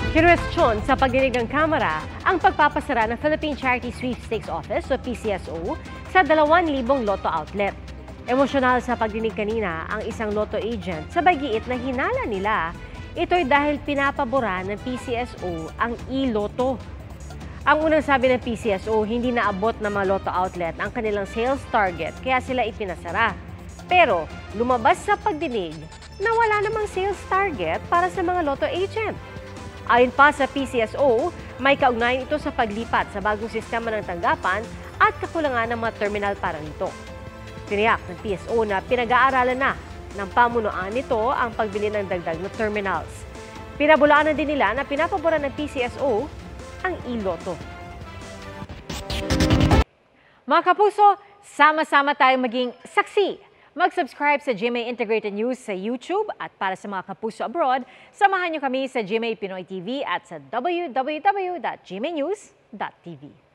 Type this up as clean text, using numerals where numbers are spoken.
Kinwestiyon sa pagdinig ng Kamara ang pagpapasara ng Philippine Charity Sweepstakes Office o PCSO sa 2,000 Lotto outlet. Emosyonal sa pagdinig kanina ang isang Lotto agent sa giit na hinala nila. Ito'y dahil pinapabora ng PCSO ang e-Lotto. Ang unang sabi ng PCSO, hindi naabot ng mga Lotto outlet ang kanilang sales target kaya sila ipinasara. Pero lumabas sa pagdinig na wala namang sales target para sa mga Lotto agent. Ayon pa sa PCSO, may kaugnayan ito sa paglipat sa bagong sistema ng tanggapan at kakulangan ng mga terminal para nito. Tiniyak ng PSO na pinag-aaralan na ng pamunuan nito ang pagbili ng dagdag na terminals. Pinabulaanan din nila na pinapabora ng PCSO ang e-Lotto. Mga kapuso, sama-sama tayong maging saksi. Mag-subscribe sa GMA Integrated News sa YouTube at para sa mga kapuso abroad, samahan niyo kami sa GMA Pinoy TV at sa www.gmanews.tv.